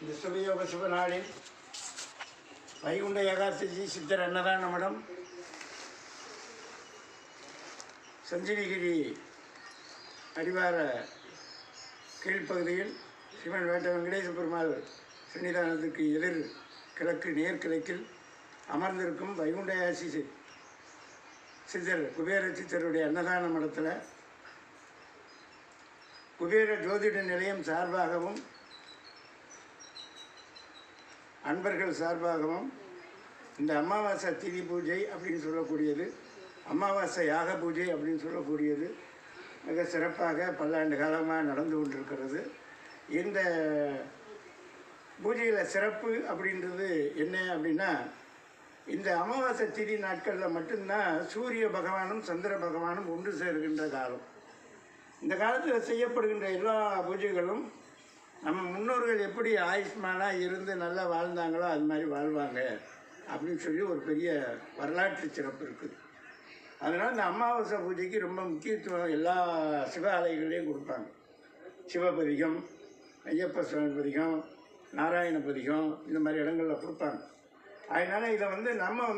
இந்த சுபயோக சுப நாளில் வைகுண்ட ஏகாதசி சித்தர் அன்னதான மடம் சஞ்சீவிகிரி அடிவார கீழ்ப்பகுதியில் சிவன் வேட்ட வெங்கடேச பெருமாள் சன்னிதானத்துக்கு எதிர் கிழக்கு நேர்கிழக்கில் அமர்ந்திருக்கும் வைகுண்ட ஏகாதசி சித்தர் குபேர சித்தருடைய அன்னதான மடத்தில் குபேர ஜோதிட நிலையம் சார்பாகவும் அன்பர்கள் சார்பாகவும் இந்த அமாவாசை திதி பூஜை அப்படின்னு சொல்லக்கூடியது, அமாவாசை யாக பூஜை அப்படின்னு சொல்லக்கூடியது மிக சிறப்பாக பல்லாண்டு காலமாக நடந்து கொண்டிருக்கிறது. இந்த பூஜையில் சிறப்பு அப்படின்றது என்ன அப்படின்னா, இந்த அமாவாசை திதி நாட்களில் மட்டும்தான் சூரிய பகவானும் சந்திர பகவானும் ஒன்று சேர்கின்ற காலம். இந்த காலத்தில் செய்யப்படுகின்ற எல்லா பூஜைகளும் நம்ம முன்னோர்கள் எப்படி ஆயுஷ்மானாக இருந்து நல்லா வாழ்ந்தாங்களோ அது மாதிரி வாழ்வாங்க அப்படின்னு சொல்லி ஒரு பெரிய வரலாற்று சிறப்பு இருக்குது. அதனால் இந்த அமாவாசை பூஜைக்கு ரொம்ப முக்கியத்துவம் எல்லா சிவாலயங்களையும் கொடுப்பாங்க. சிவபதிகம், ஐயப்ப சுவாமி பதிகம், நாராயண பதிகம், இந்த மாதிரி இடங்களில் கொடுப்பாங்க. அதனால் இதை நம்ம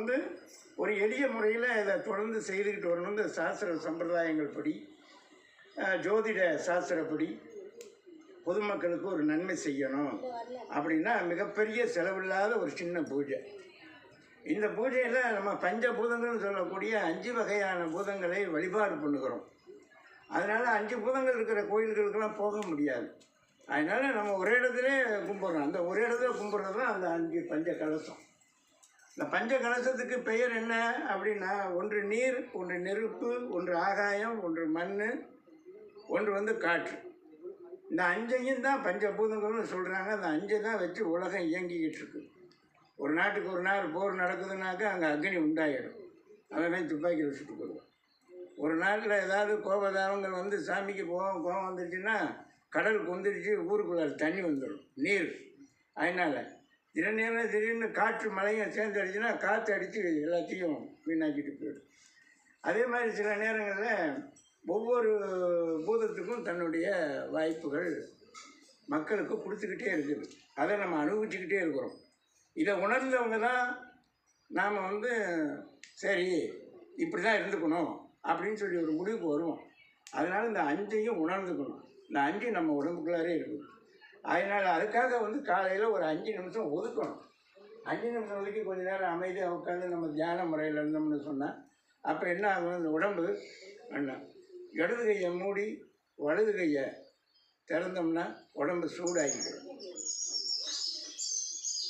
ஒரு எளிய முறையில் இதை தொடர்ந்து செய்துக்கிட்டு வரணும். இந்த சாஸ்திர சம்பிரதாயங்கள் படி, ஜோதிட சாஸ்திரப்படி பொதுமக்களுக்கு ஒரு நன்மை செய்யணும் அப்படின்னா மிகப்பெரிய செலவில்லாத ஒரு சின்ன பூஜை. இந்த பூஜையில் நம்ம பஞ்சபூதங்கள்னு சொல்லக்கூடிய 5 வகையான பூதங்களை வழிபாடு பண்ணுகிறோம். அதனால் 5 பூதங்கள் இருக்கிற கோயில்களுக்கெல்லாம் போக முடியாது. அதனால் நம்ம ஒரு இடத்துல கும்பிட்றோம். அந்த ஒரு இடத்துல கும்பிட்றது தான் அந்த 5 பஞ்ச கலசம். இந்த பஞ்ச கலசத்துக்கு பெயர் என்ன அப்படின்னா, ஒன்று நீர், ஒன்று நெருப்பு, ஒன்று ஆகாயம், ஒன்று மண், ஒன்று காற்று. இந்த 5ஐயும் தான் பஞ்சபூதங்கள்னு சொல்கிறாங்க. அந்த 5 தான் வச்சு உலகம் இயங்கிக்கிட்டு இருக்கு. ஒரு நாட்டுக்கு ஒரு நாள் போர் நடக்குதுனாக்கா அங்கே அக்னி உண்டாயிடும். அதெல்லாம் துப்பாக்கியில் சுட்டு போடுவோம். ஒரு நாட்டில் ஏதாவது கோபதாபங்கள் சாமிக்கு கோபம் வந்துருச்சுன்னா கடல் கொந்துருச்சு, ஊருக்குள்ளே தண்ணி வந்துடும், நீர். அதனால் திடீர்னு காற்று மழையும் சேர்ந்து அடிச்சுன்னா காற்று அடித்து எல்லாத்தையும் வீணாக்கிட்டு போயிடும். அதே மாதிரி சில நேரங்களில் ஒவ்வொரு பூதத்துக்கும் தன்னுடைய வாய்ப்புகள் மக்களுக்கு கொடுத்துக்கிட்டே இருக்குது. அதை நம்ம அனுபவிச்சுக்கிட்டே இருக்கிறோம். இதை உணர்ந்தவங்க தான் நாம் சரி இப்படி தான் இருந்துக்கணும் அப்படின்னு சொல்லி ஒரு முடிவுக்கு வருவோம். அதனால் இந்த 5ஐயும் உணர்ந்துக்கணும். இந்த 5 நம்ம உடம்புக்குள்ளாரே இருக்குது. அதனால் அதுக்காக காலையில் ஒரு 5 நிமிஷம் ஒதுக்கணும். 5 நிமிஷம் ஒதுக்கி கொஞ்சம் நேரம் அமைதியாக உட்காந்து நம்ம தியான முறையில் இருந்தோம்னு சொன்னால் அப்போ என்ன ஆகும், இந்த உடம்பு வேண்டாம். இடது கையை மூடி வலது கையை திறந்தோம்னா உடம்பு சூடாகிடும்.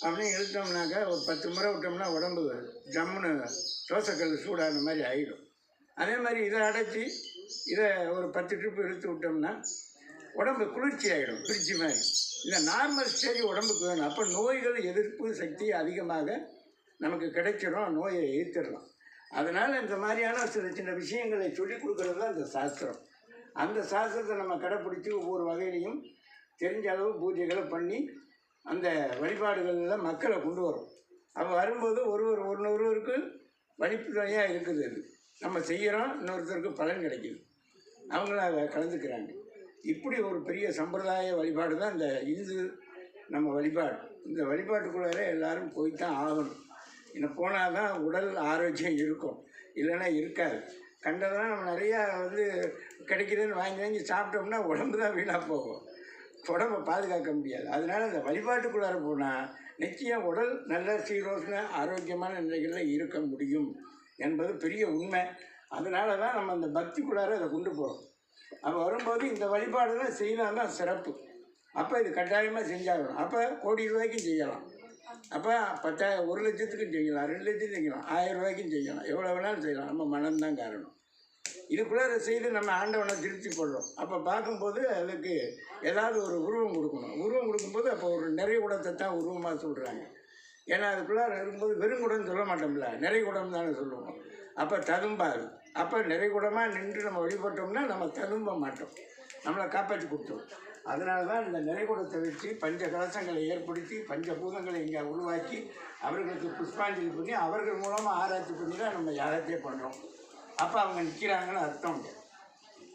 அப்படின்னு இழுத்தோம்னாக்கா ஒரு 10 முறை விட்டோம்னா உடம்பு ஜம்முன்னு தோசைக்கல் சூடான மாதிரி ஆகிடும். அதே மாதிரி இதை அடைச்சி இதை ஒரு 10 ட்ரிப்பு இழுத்து விட்டோம்னா உடம்பு குளிர்ச்சி ஆகிடும், பிரிட்ஜி மாதிரி. இந்த நார்மல் ஸ்டேஜ் உடம்புக்கு வேணும். அப்போ நோய்கள் எதிர்ப்பு சக்தி அதிகமாக நமக்கு கிடைச்சிடும், நோயை எதிர்த்திடலாம். அதனால் இந்த மாதிரியான சில சின்ன விஷயங்களை சொல்லிக் கொடுக்குறது தான் இந்த சாஸ்திரம். அந்த சாஸ்திரத்தை நம்ம கடைப்பிடிச்சி ஒவ்வொரு வகையிலையும் தெரிஞ்ச அளவு பூஜைகளை பண்ணி அந்த வழிபாடுகளில் மக்களை கொண்டு வரும். அப்போ வரும்போது ஒருவருக்கு வழித்துணையாக இருக்குது. அது நம்ம செய்கிறோம், இன்னொருத்தருக்கு பலன் கிடைக்கிது, அவங்களும் அதை கலந்துக்கிறாங்க. இப்படி ஒரு பெரிய சம்பிரதாய வழிபாடு தான் இந்த இந்து நம்ம வழிபாடு. இந்த வழிபாட்டுக்குள்ளார எல்லோரும் போய்தான் ஆகணும். இன்னும் போனால் தான் உடல் ஆரோக்கியம் இருக்கும், இல்லைன்னா இருக்காது. கண்டதெல்லாம் நம்ம நிறையா கிடைக்குதுன்னு வாங்கி சாப்பிட்டோம்னா உடம்பு தான் வீணாக போகும், உடம்பை பாதுகாக்க முடியாது. அதனால் இந்த வழிபாட்டுக்குள்ளார போனால் நிச்சயம் உடல் நல்ல சீரோசன ஆரோக்கியமான நிலைகளில் இருக்க முடியும் என்பது பெரிய உண்மை. அதனால தான் நம்ம அந்த பக்திக்குள்ளார அதை கொண்டு போகிறோம். அப்போ வரும்போது இந்த வழிபாடுலாம் செய்யலாம் தான் சிறப்பு. அப்போ இது கட்டாயமாக செஞ்சாகணும். அப்போ கோடி ரூபாய்க்கும் செய்யலாம். அப்போ 10,000 1 லட்சத்துக்கும் செய்யலாம், 2 லட்சத்துக்கும் செய்யலாம், 1000 ரூபாய்க்கும் செய்யலாம், எவ்வளோ வேணாலும் செய்யலாம். நம்ம மனம்தான் காரணம். இதுக்குள்ளே அதை செய்து நம்ம ஆண்டவனை திருப்தி போடுறோம். அப்போ பார்க்கும்போது அதுக்கு ஏதாவது ஒரு உருவம் கொடுக்கணும். உருவம் கொடுக்கும்போது அப்போ ஒரு நிறைகுடத்தை தான் உருவமாக சொல்கிறாங்க. ஏன்னா அதுக்குள்ளார இருக்கும்போது வெறுங்குடம்னு சொல்ல மாட்டோம்ல, நிறைகுடம் தானே சொல்லுவோம். அப்போ ததும்பாது. அப்போ நிறைகுடமாக நின்று நம்ம வழிபட்டோம்னா நம்ம ததும்ப மாட்டோம், நம்மளை காப்பாற்றி கொடுத்துரும். அதனால தான் இந்த நிறைகுடத்தை வச்சு பஞ்ச கலசங்களை ஏற்படுத்தி பஞ்சபூதங்களை இங்கே உருவாக்கி அவர்களுக்கு புஷ்பாஞ்சலி பண்ணி அவர்கள் மூலமாக ஆராய்ச்சி பண்ணி தான் நம்ம யாகத்தையே பண்ணுறோம். அப்போ அவங்க நிற்கிறாங்கன்னு அர்த்தம்.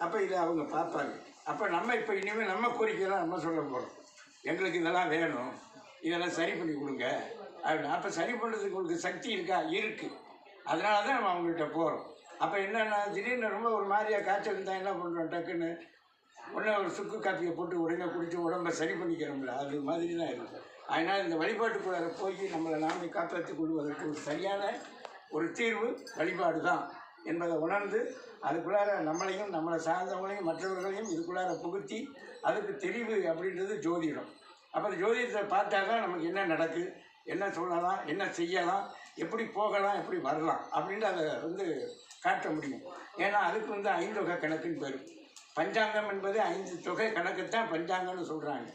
அப்போ இதை அவங்க பார்ப்பாங்க. அப்போ நம்ம இப்போ இனிமேல் நம்ம கோரிக்கையெல்லாம் நம்ம சொல்ல போகிறோம். எங்களுக்கு இதெல்லாம் வேணும், இதெல்லாம் சரி பண்ணி கொடுங்க அப்படின்னு. அப்போ சரி பண்ணுறதுக்கு உங்களுக்கு சக்தி இருக்கா? இருக்குது. அதனால தான் நம்ம அவங்கள்ட்ட போகிறோம். அப்போ என்னென்னா திடீர்னு ரொம்ப ஒரு மாதிரியாக காய்ச்சல் இருந்தால் என்ன பண்ணுறோம், டக்குன்னு உடனே ஒரு சுக்கு காப்பியை போட்டு உடனே குடித்து உடம்பை சரி பண்ணிக்கிறோம்ல, அது மாதிரி தான் இருக்குது. அதனால் இந்த வழிபாட்டுக்குள்ளார போய் நம்மளை நாமே காப்பாற்றிக் கொள்வதற்கு ஒரு சரியான ஒரு தீர்வு வழிபாடு தான் என்பதை உணர்ந்து அதுக்குள்ளார நம்மளையும் நம்மளை சார்ந்தவங்களையும் மற்றவர்களையும் இதுக்குள்ளார புகுத்தி அதுக்கு தெரிவு அப்படின்றது ஜோதிடம். அப்போ அந்த ஜோதிடத்தை பார்த்தா தான் நமக்கு என்ன நடக்குது, என்ன சொல்லலாம், என்ன செய்யலாம், எப்படி போகலாம், எப்படி வரலாம் அப்படின்ட்டு அதை காட்ட முடியும். ஏன்னா அதுக்கு 5 தொகை கணக்குன்னு பேர். பஞ்சாங்கம் என்பது 5 தொகை கணக்குத்தான் பஞ்சாங்கம்னு சொல்கிறாங்க.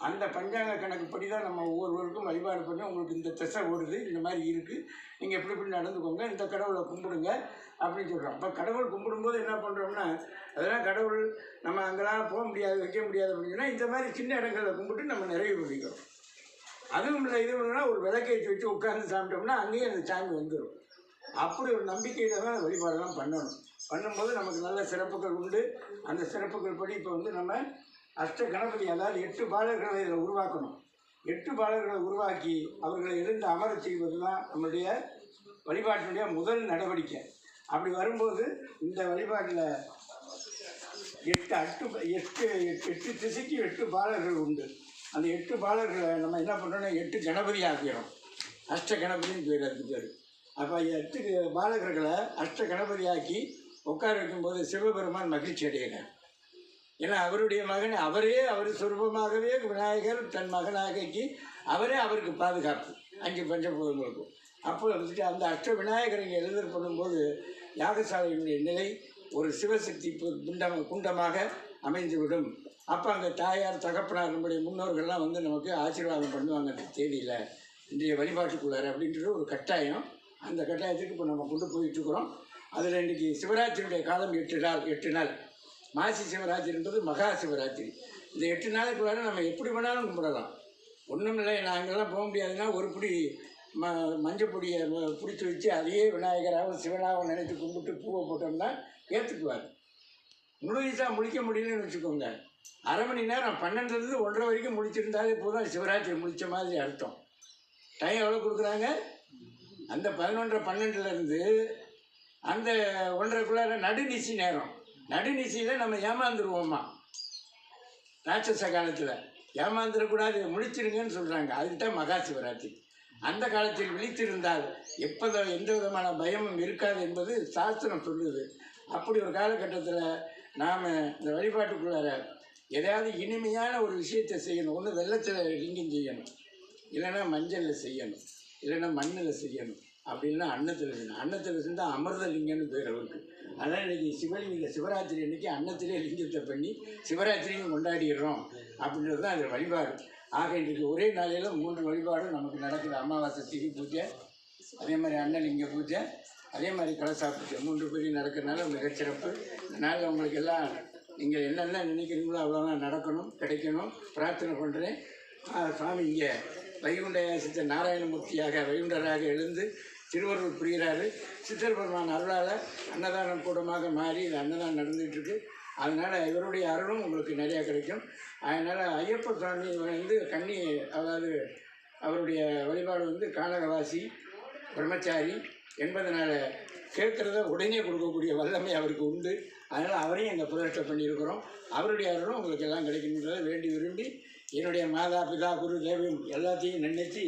அந்த பஞ்சாங்க கணக்குப்படி தான் நம்ம ஒவ்வொருவருக்கும் வழிபாடு பண்ணி உங்களுக்கு இந்த திசை ஓடுது, இந்த மாதிரி இருக்குது, நீங்கள் எப்படி இப்படி நடந்துக்கோங்க, இந்த கடவுளை கும்பிடுங்க அப்படின்னு சொல்கிறோம். அப்போ கடவுள் கும்பிடும்போது என்ன பண்ணுறோம்னா, அதெல்லாம் கடவுள் நம்ம அங்கெல்லாம் போக முடியாது, வைக்க முடியாது அப்படின்னா இந்த மாதிரி சின்ன இடங்களில் கும்பிட்டு நம்ம நிறைவு பண்ணிக்கிறோம். அதுவும் இல்லை இதுவும் இல்லைன்னா ஒரு விளக்கேற்றி வச்சு உட்கார்ந்து சாப்பிட்டோம்னா அங்கேயும் அந்த சாமி வந்துடும். அப்படி ஒரு நம்பிக்கையில் தான் அந்த வழிபாடெல்லாம் பண்ணணும். பண்ணும்போது நமக்கு நல்ல சிறப்புகள் உண்டு. அந்த சிறப்புகள் படி இப்போ நம்ம அஷ்ட கணபதி, அதாவது 8 பாலர்களை இதில் உருவாக்கணும். 8 பாலர்களை உருவாக்கி அவர்களை எழுந்து அமர செய்வது தான் நம்முடைய வழிபாட்டினுடைய முதல் நடவடிக்கை. அப்படி வரும்போது இந்த வழிபாட்டில் 8 திசைக்கு 8 பாலர்கள் உண்டு. அந்த 8 பாலர்களை நம்ம என்ன பண்ணுறோன்னா 8 கணபதி ஆக்கிறோம். அஷ்ட கணபதின்னு பேர், அதுக்கு பேர். அப்போ 8 பாலகர்களை அஷ்ட கணபதி ஆக்கி உட்கார வைக்கும்போது சிவபெருமான் மகிழ்ச்சி அடைகிறார். ஏன்னா அவருடைய மகன் அவர் சொரூபமாகவே விநாயகர் தன் மகனாகி அவருக்கு பாதுகாப்பு 5 பஞ்சபூதங்களுக்கும். அப்போ அந்த அஷ்ட விநாயகரை எழுதல் பண்ணும்போது யாகசாலையினுடைய நிலை ஒரு சிவசக்தி குண்டமாக அமைந்துவிடும். அப்போ அங்கே தாயார் தகப்பனார் நம்முடைய முன்னோர்கள்லாம் நமக்கு ஆசீர்வாதம் பண்ணுவாங்க அந்த தேதியில் இன்றைய வழிபாட்டுக்குள்ளார் அப்படின்ற ஒரு கட்டாயம். அந்த கட்டாயத்துக்கு இப்போ நம்ம கொண்டு போயிட்டுருக்குறோம். அதில் இன்றைக்கி சிவராத்திரியுடைய காலம் 8 நாள். மாசி சிவராத்திரி என்பது மகா சிவராத்திரி. இந்த 8 நாளுக்குள்ளார நம்ம எப்படி வேணாலும் கும்பிடலாம். ஒன்றும் இல்லை, நாங்கள்லாம் போக முடியாதுன்னா ஒரு பிடி மஞ்சள் பொடியை பிடிச்சி வச்சு அதையே விநாயகராகவும் சிவனாகவும் நினைத்து கும்பிட்டு பூவை போட்டோம்னா ஏற்றுக்குவார். முழுசாக முழிக்க முடியலன்னு வச்சுக்கோங்க, அரை மணி நேரம் 12லேருந்து 1:30 வரைக்கும் முடிச்சிருந்தாலே போதும் சிவராத்திரி முடித்த மாதிரி அர்த்தம். டைம் எவ்வளோ கொடுக்குறாங்க? அந்த 11:30 12லேருந்து அந்த 1:30க்குள்ளார நடுநிசி நேரம். நடுநிசியில் நம்ம ஏமாந்துருவோம்மா. ராட்சச காலத்தில் ஏமாந்துடக்கூடாது, முழிச்சிருங்கன்னு சொல்கிறாங்க. அதுக்கு தான் மகா சிவராத்திரி. அந்த காலத்தில் விழித்திருந்தால் எந்த விதமான பயமும் இருக்காது என்பது சாஸ்திரம் சொல்லுது. அப்படி ஒரு காலகட்டத்தில் நாம் இந்த வழிபாட்டுக்குள்ளார எதாவது இனிமையான ஒரு விஷயத்தை செய்யணும். ஒன்று வெள்ளத்தில் லிங்கம் செய்யணும், இல்லைன்னா மஞ்சளில் செய்யணும், இல்லைன்னா மண்ணில் செய்யணும், அப்படின்னா அன்னத்தில் செய்யணும். அன்னத்தில் செஞ்சால் அமிர்த லிங்கம்னு பேர் அவருக்கு. அதனால் இன்றைக்கி சிவராத்திரி அன்றைக்கி அன்னத்திலே லிங்கத்தை பண்ணி சிவராத்திரியும் கொண்டாடிடுறோம் அப்படின்றது தான் அதில் வழிபாடு. ஆக இன்றைக்கு ஒரே நாளையில் 3 வழிபாடும் நமக்கு நடக்குது. அமாவாசை திதி பூஜை, அதே மாதிரி அன்னலிங்க பூஜை, அதே மாதிரி கலசா பூஜை, 3 பேரும் நடக்கிறதுனால மிகச்சிறப்பு. இந்த நாளில் உங்களுக்கு எல்லாம் நீங்கள் என்னென்ன நினைக்கிறீங்களோ அவ்வளோதான் நடக்கணும், கிடைக்கணும் பிரார்த்தனை பண்ணுறேன். சுவாமி இங்கே வைகுண்ட சித்த நாராயணமூர்த்தியாக வைகுண்டராக எழுந்து திருவருள் புரிகிறாரு. சித்தர் பெருமான் அருளால் அன்னதானம் கூடமாக மாறி இந்த அன்னதானம் நடந்துகிட்ருக்கு. அதனால் இவருடைய அருளும் உங்களுக்கு நிறையா கிடைக்கும். அதனால் ஐயப்ப சுவாமி கன்னி, அதாவது அவருடைய வழிபாடு கானகவாசி பிரம்மச்சாரி என்பதனால கேட்குறத உடனே கொடுக்கக்கூடிய வல்லமை அவருக்கு உண்டு. அதனால் அவரையும் எங்கள் பிரதிஷ்டை பண்ணியிருக்கிறோம். அவருடைய அருளும் உங்களுக்கு எல்லாம் கிடைக்கணுன்றதை வேண்டி விரும்பி என்னுடைய மாதா பிதா குரு தேவம் எல்லாத்தையும் நினைத்து